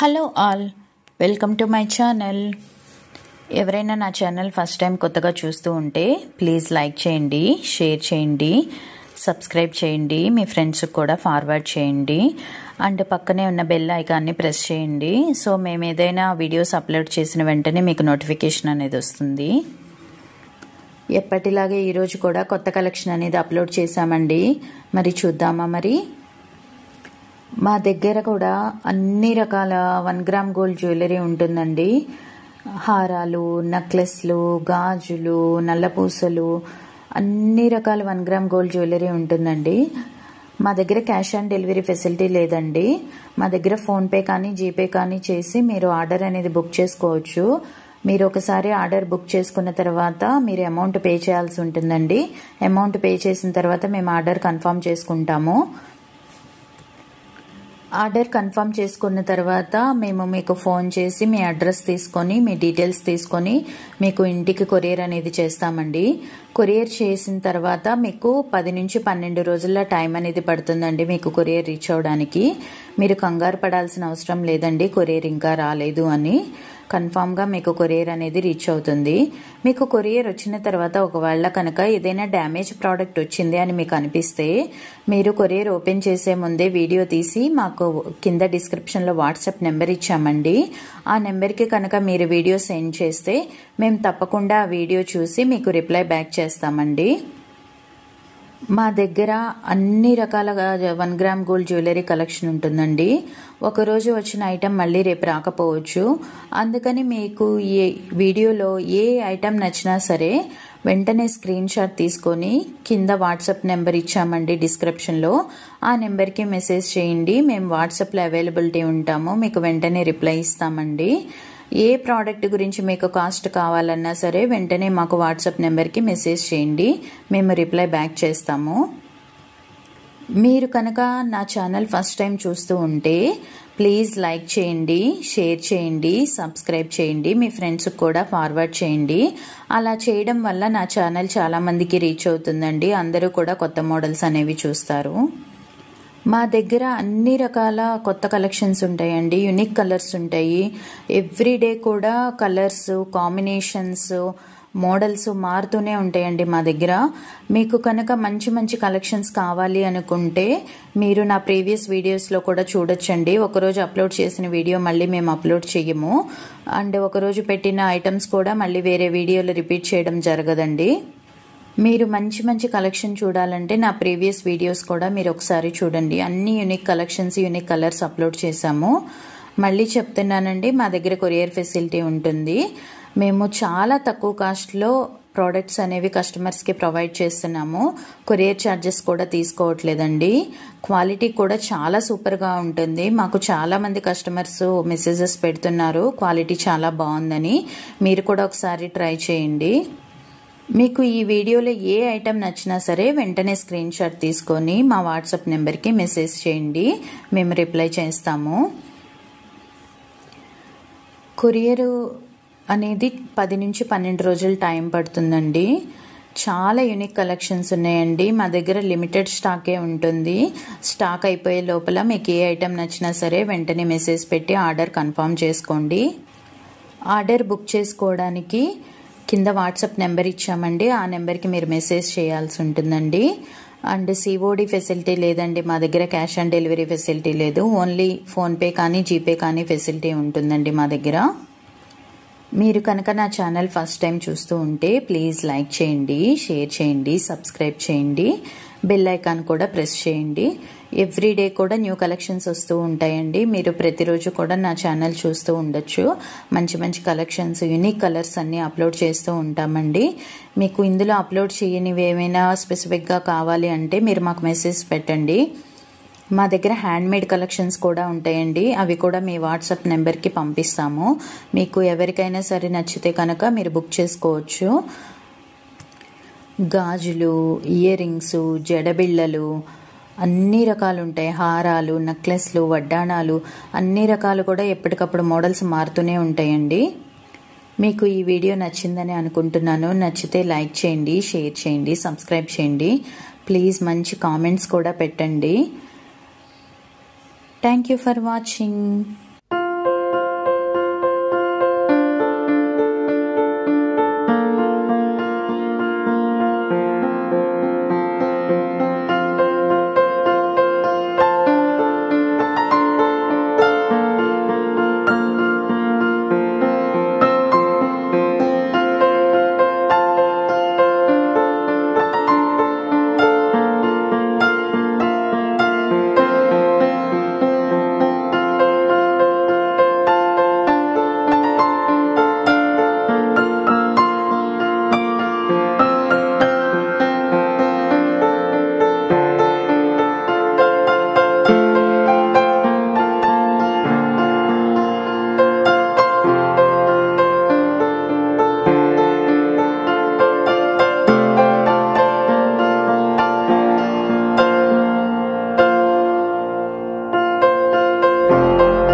Hello all, welcome to my channel. ఎవరైనా నా channel first time కొత్తగా చూస్తూ ఉంటే ప్లీజ్ లైక్ చేయండి, షేర్ చేయండి, సబ్స్క్రైబ్ చేయండి, మీ ఫ్రెండ్స్కి కూడా ఫార్వర్డ్ చేయండి అండ్ పక్కనే ఉన్న బెల్ ఐకాన్ని ప్రెస్ చేయండి. సో మేము ఏదైనా వీడియోస్ అప్లోడ్ చేసిన వెంటనే మీకు నోటిఫికేషన్ అనేది వస్తుంది. ఎప్పటిలాగే ఈరోజు కూడా కొత్త కలెక్షన్ అనేది అప్లోడ్ చేశామండి. మరి చూద్దామా? మరి మా దగ్గర కూడా అన్ని రకాల 1 గ్రామ్ గోల్డ్ జ్యువెలరీ ఉంటుందండి. హారాలు, నెక్లెస్లు, గాజులు, నల్లపూసలు, అన్ని రకాల 1 గ్రామ్ గోల్డ్ జ్యువెలరీ ఉంటుందండి. మా దగ్గర క్యాష్ ఆన్ డెలివరీ ఫెసిలిటీ లేదండి. మా దగ్గర ఫోన్పే కానీ జీపే కానీ చేసి మీరు ఆర్డర్ అనేది బుక్ చేసుకోవచ్చు. మీరు ఒకసారి ఆర్డర్ బుక్ చేసుకున్న తర్వాత మీరు అమౌంట్ పే చేయాల్సి ఉంటుందండి. అమౌంట్ పే చేసిన తర్వాత మేము ఆర్డర్ కన్ఫర్మ్ చేసుకుంటాము. ఆర్డర్ కన్ఫర్మ్ చేసుకున్న తర్వాత మేము మీకు ఫోన్ చేసి మీ అడ్రస్ తీసుకొని మీ డీటెయిల్స్ తీసుకొని మీకు ఇంటికి కొరియర్ అనేది చేస్తామండి. కొరియర్ చేసిన తర్వాత మీకు 10 నుంచి 12 రోజుల టైం అనేది పడుతుందండి మీకు కొరియర్ రీచ్ అవడానికి. మీరు కంగారు పడాల్సిన అవసరం లేదండి కొరియర్ ఇంకా రాలేదు అని. కన్ఫామ్గా మీకు కొరియర్ అనేది రీచ్ అవుతుంది. మీకు కొరియర్ వచ్చిన తర్వాత ఒకవేళ కనుక ఏదైనా డ్యామేజ్ ప్రోడక్ట్ వచ్చింది అని మీకు అనిపిస్తే మీరు కొరియర్ ఓపెన్ చేసే ముందే వీడియో తీసి మాకు కింద డిస్క్రిప్షన్లో వాట్సాప్ నెంబర్ ఇచ్చామండి. ఆ నెంబర్కి కనుక మీరు వీడియో సెండ్ చేస్తే మేము తప్పకుండా ఆ వీడియో చూసి మీకు రిప్లై బ్యాక్ చేస్తామండి. మా దగ్గర అన్ని రకాల 1 గ్రామ్ గోల్డ్ జ్యువెలరీ కలెక్షన్ ఉంటుందండి. ఒకరోజు వచ్చిన ఐటెం మళ్ళీ రేపు రాకపోవచ్చు. అందుకని మీకు ఈ వీడియోలో ఏ ఐటెం నచ్చినా సరే వెంటనే స్క్రీన్ షాట్ తీసుకొని కింద వాట్సాప్ నెంబర్ ఇచ్చామండి డిస్క్రిప్షన్లో. ఆ నెంబర్కి మెసేజ్ చేయండి. మేము వాట్సాప్లో అవైలబిలిటీ ఉంటాము. మీకు వెంటనే రిప్లై ఇస్తామండి. ఏ ప్రోడక్ట్ గురించి మీకు కాస్ట్ కావాలన్నా సరే వెంటనే మాకు వాట్సాప్ నెంబర్కి మెసేజ్ చేయండి. మేము రిప్లై బ్యాక్ చేస్తాము. మీరు కనుక నా ఛానల్ ఫస్ట్ టైం చూస్తూ ఉంటే ప్లీజ్ లైక్ చేయండి, షేర్ చేయండి, సబ్స్క్రైబ్ చేయండి, మీ ఫ్రెండ్స్కి కూడా ఫార్వర్డ్ చేయండి. అలా చేయడం వల్ల నా ఛానల్ చాలామందికి రీచ్ అవుతుందండి. అందరూ కూడా కొత్త మోడల్స్ అనేవి చూస్తారు. మా దగ్గర అన్ని రకాల కొత్త కలెక్షన్స్ ఉంటాయండి. యూనిక్ కలర్స్ ఉంటాయి. ఎవ్రీడే కూడా కలర్స్, కాంబినేషన్స్, మోడల్స్ మారుతూనే ఉంటాయండి మా దగ్గర. మీకు కనుక మంచి మంచి కలెక్షన్స్ కావాలి అనుకుంటే మీరు నా ప్రీవియస్ వీడియోస్లో కూడా చూడొచ్చండి. ఒకరోజు అప్లోడ్ చేసిన వీడియో మళ్ళీ మేము అప్లోడ్ చేయము. అండ్ ఒకరోజు పెట్టిన ఐటమ్స్ కూడా మళ్ళీ వేరే వీడియోలో రిపీట్ చేయడం జరగదండి. మీరు మంచి మంచి కలెక్షన్ చూడాలంటే నా ప్రీవియస్ వీడియోస్ కూడా మీరు ఒకసారి చూడండి. అన్ని unique collections, unique colours upload చేశాము. మళ్ళీ చెప్తున్నానండి, మా దగ్గర కొరియర్ ఫెసిలిటీ ఉంటుంది. మేము చాలా తక్కువ కాస్ట్లో ప్రోడక్ట్స్ అనేవి కస్టమర్స్కి ప్రొవైడ్ చేస్తున్నాము. కొరియర్ ఛార్జెస్ కూడా తీసుకోవట్లేదండి. క్వాలిటీ కూడా చాలా సూపర్గా ఉంటుంది. మాకు చాలామంది కస్టమర్స్ మెసేజెస్ పెడుతున్నారు క్వాలిటీ చాలా బాగుందని. మీరు కూడా ఒకసారి ట్రై చేయండి. మీకు ఈ వీడియోలో ఏ ఐటెం నచ్చినా సరే వెంటనే స్క్రీన్ షాట్ తీసుకొని మా వాట్సాప్ నెంబర్కి మెసేజ్ చేయండి. మేము రిప్లై చేస్తాము. కొరియర్ అనేది 10 నుంచి 12 రోజులు టైం పడుతుందండి. చాలా యూనిక్ కలెక్షన్స్ ఉన్నాయండి. మా దగ్గర లిమిటెడ్ స్టాకే ఉంటుంది. స్టాక్ అయిపోయే లోపల మీకు ఏ ఐటెం నచ్చినా సరే వెంటనే మెసేజ్ పెట్టి ఆర్డర్ కన్ఫర్మ్ చేసుకోండి. ఆర్డర్ బుక్ చేసుకోవడానికి కింద వాట్సాప్ నెంబర్ ఇచ్చామండి. ఆ నెంబర్కి మీరు మెసేజ్ చేయాల్సి ఉంటుందండి. అండ్ సిఓడి ఫెసిలిటీ లేదండి మా దగ్గర. క్యాష్ ఆన్ డెలివరీ ఫెసిలిటీ లేదు. ఓన్లీ ఫోన్పే కానీ జీపే కానీ ఫెసిలిటీ ఉంటుందండి మా దగ్గర. మీరు కనుక నా ఛానల్ ఫస్ట్ టైం చూస్తూ ఉంటే ప్లీజ్ లైక్ చేయండి, షేర్ చేయండి, సబ్స్క్రైబ్ చేయండి, బెల్ ఐకాన్ కూడా ప్రెస్ చేయండి. ఎవ్రీడే కూడా న్యూ కలెక్షన్స్ వస్తూ ఉంటాయండి. మీరు ప్రతిరోజు కూడా నా ఛానల్ చూస్తూ ఉండొచ్చు. మంచి మంచి కలెక్షన్స్, యూనిక్ కలర్స్ అన్నీ అప్లోడ్ చేస్తూ ఉంటామండి. మీకు ఇందులో అప్లోడ్ చేయనివి ఏమైనా స్పెసిఫిక్గా కావాలి అంటే మీరు మాకు మెసేజ్ పెట్టండి. మా దగ్గర హ్యాండ్మేడ్ కలెక్షన్స్ కూడా ఉంటాయండి. అవి కూడా మీ వాట్సాప్ నెంబర్కి పంపిస్తాము. మీకు ఎవరికైనా సరే నచ్చితే కనుక మీరు బుక్ చేసుకోవచ్చు. గాజులు, ఇయర్ రింగ్స్, జడబిళ్ళలు అన్ని రకాలు ఉంటాయి. హారాలు, నెక్లెస్లు, వడ్డాణాలు అన్ని రకాలు కూడా ఎప్పటికప్పుడు మోడల్స్ మారుతూనే ఉంటాయండి. మీకు ఈ వీడియో నచ్చిందని అనుకుంటున్నాను. నచ్చితే లైక్ చేయండి, షేర్ చేయండి, సబ్స్క్రైబ్ చేయండి. ప్లీజ్ మంచి కామెంట్స్ కూడా పెట్టండి. Thank you for watching.